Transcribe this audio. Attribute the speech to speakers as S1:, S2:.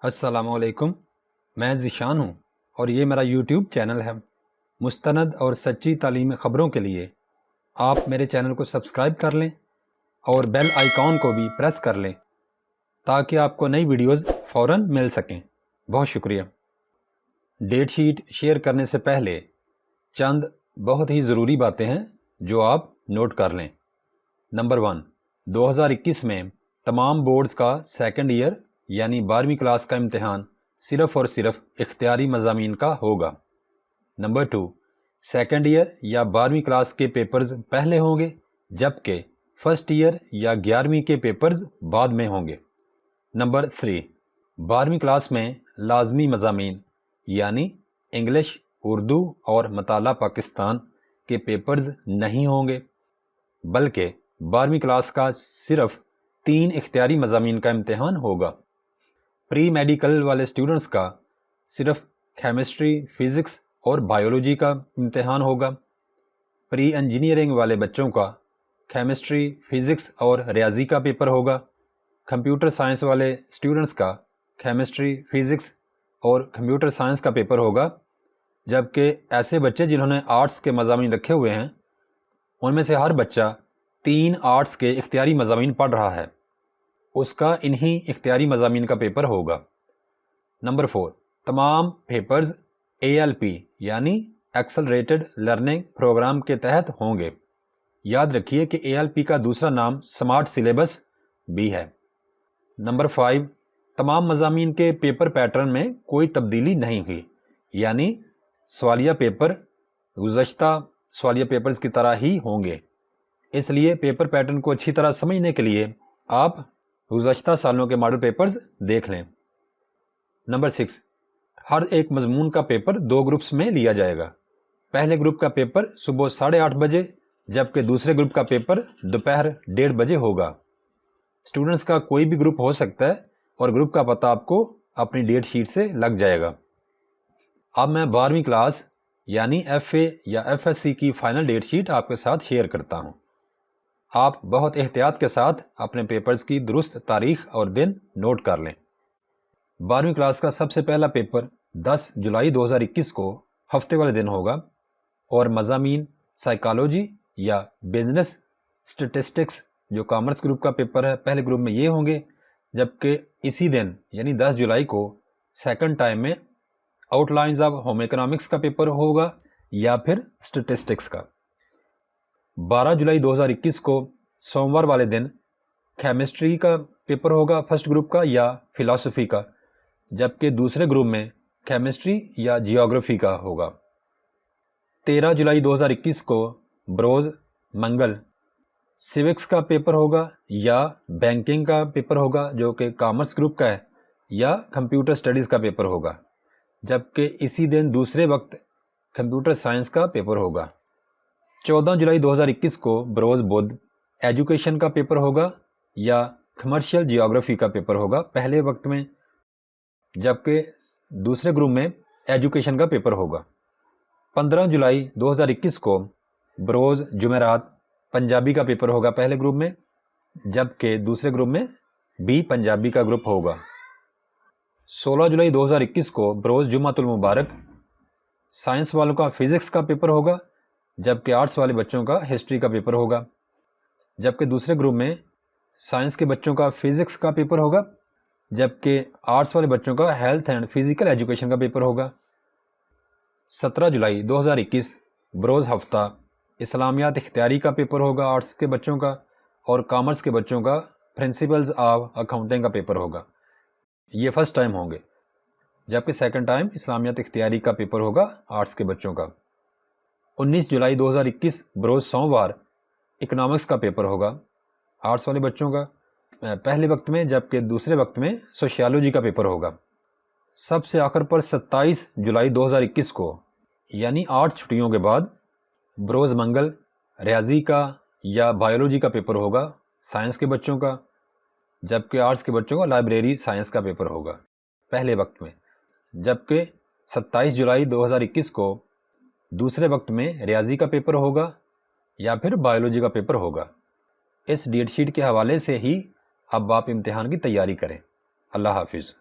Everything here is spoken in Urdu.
S1: السلام علیکم، میں ذیشان ہوں اور یہ میرا یوٹیوب چینل ہے۔ مستند اور سچی تعلیمی خبروں کے لیے آپ میرے چینل کو سبسکرائب کر لیں اور بیل آئیکن کو بھی پریس کر لیں تاکہ آپ کو نئی ویڈیوز فوراً مل سکیں۔ بہت شکریہ۔ ڈیٹ شیٹ شیئر کرنے سے پہلے چند بہت ہی ضروری باتیں ہیں جو آپ نوٹ کر لیں۔ نمبر 1، 2021 میں تمام بورڈز کا سیکنڈ ایئر یعنی 12ویں کلاس کا امتحان صرف اور صرف اختیاری مضامین کا ہوگا۔ نمبر 2، سیکنڈ ایئر یا 12ویں کلاس کے پیپرز پہلے ہوں گے جبکہ فرسٹ ایئر یا 11ویں کے پیپرز بعد میں ہوں گے۔ نمبر 3، 12ویں کلاس میں لازمی مضامین یعنی انگلش، اردو اور مطالعہ پاکستان کے پیپرز نہیں ہوں گے بلکہ 12ویں کلاس کا صرف 3 اختیاری مضامین کا امتحان ہوگا۔ پری میڈیکل والے اسٹوڈنٹس کا صرف کیمسٹری، فزکس اور بائیولوجی کا امتحان ہوگا۔ پری انجینئرنگ والے بچوں کا کیمسٹری، فزکس اور ریاضی کا پیپر ہوگا۔ کمپیوٹر سائنس والے اسٹوڈنٹس کا کیمسٹری، فزکس اور کمپیوٹر سائنس کا پیپر ہوگا، جبکہ ایسے بچے جنہوں نے آرٹس کے مضامین رکھے ہوئے ہیں ان میں سے ہر بچہ 3 آرٹس کے اختیاری مضامین پڑھ رہا ہے، اس کا انہی اختیاری مضامین کا پیپر ہوگا۔ نمبر 4، تمام پیپرز ALP یعنی ایکسلریٹڈ لرننگ پروگرام کے تحت ہوں گے۔ یاد رکھیے کہ ALP کا دوسرا نام سمارٹ سلیبس بھی ہے۔ نمبر 5، تمام مضامین کے پیپر پیٹرن میں کوئی تبدیلی نہیں ہوئی، یعنی سوالیہ پیپر گزشتہ سوالیہ پیپرز کی طرح ہی ہوں گے۔ اس لیے پیپر پیٹرن کو اچھی طرح سمجھنے کے لیے آپ گزشتہ سالوں کے ماڈل پیپرز دیکھ لیں۔ نمبر 6، ہر ایک مضمون کا پیپر 2 گروپس میں لیا جائے گا۔ پہلے گروپ کا پیپر صبح 8:30 بجے جبکہ دوسرے گروپ کا پیپر دوپہر 1:30 بجے ہوگا۔ اسٹوڈنٹس کا کوئی بھی گروپ ہو سکتا ہے اور گروپ کا پتہ آپ کو اپنی ڈیٹ شیٹ سے لگ جائے گا۔ اب میں 12ویں کلاس یعنی FA یا FSC کی فائنل ڈیٹ شیٹ آپ کے ساتھ شیئر کرتا ہوں۔ آپ بہت احتیاط کے ساتھ اپنے پیپرز کی درست تاریخ اور دن نوٹ کر لیں۔ 12ویں کلاس کا سب سے پہلا پیپر 10 جولائی 2021 کو ہفتے والے دن ہوگا اور مضامین سائیکالوجی یا بزنس اسٹیٹسٹکس جو کامرس گروپ کا پیپر ہے پہلے گروپ میں یہ ہوں گے، جبکہ اسی دن یعنی 10 جولائی کو سیکنڈ ٹائم میں out lines of home economics کا پیپر ہوگا یا پھر اسٹیٹسٹکس کا۔ 12 جولائی 2021 کو سوموار والے دن کیمسٹری کا پیپر ہوگا فرسٹ گروپ کا یا فلاسفی کا، جبکہ دوسرے گروپ میں کیمسٹری یا جیوگرافی کا ہوگا۔ 13 جولائی 2021 کو بروز منگل سیوکس کا پیپر ہوگا یا بینکنگ کا پیپر ہوگا جو کہ کامرس گروپ کا ہے، یا کمپیوٹر سٹڈیز کا پیپر ہوگا، جبکہ اسی دن دوسرے وقت کمپیوٹر سائنس کا پیپر ہوگا۔ 14 جولائی 2021 کو بروز بدھ ایجوکیشن کا پیپر ہوگا یا کمرشل جیوگرافی کا پیپر ہوگا پہلے وقت میں، جبکہ دوسرے گروپ میں ایجوکیشن کا پیپر ہوگا۔ 15 جولائی 2021 کو بروز جمعرات پنجابی کا پیپر ہوگا پہلے گروپ میں، جبکہ دوسرے گروپ میں بھی پنجابی کا گروپ ہوگا۔ 16 جولائی 2021 کو بروز جمعۃ المبارک سائنس والوں کا فزکس کا پیپر ہوگا، جبکہ آرٹس والے بچوں کا ہسٹری کا پیپر ہوگا، جبکہ دوسرے گروپ میں سائنس کے بچوں کا فزکس کا پیپر ہوگا، جبکہ آرٹس والے بچوں کا ہیلتھ اینڈ فزیکل ایجوکیشن کا پیپر ہوگا۔ 17 جولائی 2021 بروز ہفتہ اسلامیات اختیاری کا پیپر ہوگا آرٹس کے بچوں کا، اور کامرس کے بچوں کا پرنسپلز آف اکاؤنٹنگ کا پیپر ہوگا۔ یہ فرسٹ ٹائم ہوں گے، جبکہ سیکنڈ ٹائم اسلامیات اختیاری کا پیپر ہوگا آرٹس کے بچوں کا۔ 19 جولائی 2021 بروز سوموار اکنامکس کا پیپر ہوگا آرٹس والے بچوں کا پہلے وقت میں، جبکہ دوسرے وقت میں سوشیالوجی کا پیپر ہوگا۔ سب سے آخر پر 27 جولائی 2021 کو یعنی 8 چھٹیوں کے بعد بروز منگل ریاضی کا یا بائیولوجی کا پیپر ہوگا سائنس کے بچوں کا، جبکہ آرٹس کے بچوں کا لائبریری سائنس کا پیپر ہوگا پہلے وقت میں، جبکہ 27 جولائی 2021 کو دوسرے وقت میں ریاضی کا پیپر ہوگا یا پھر بائیولوجی کا پیپر ہوگا۔ اس ڈیٹ شیٹ کے حوالے سے ہی اب آپ امتحان کی تیاری کریں۔ اللہ حافظ۔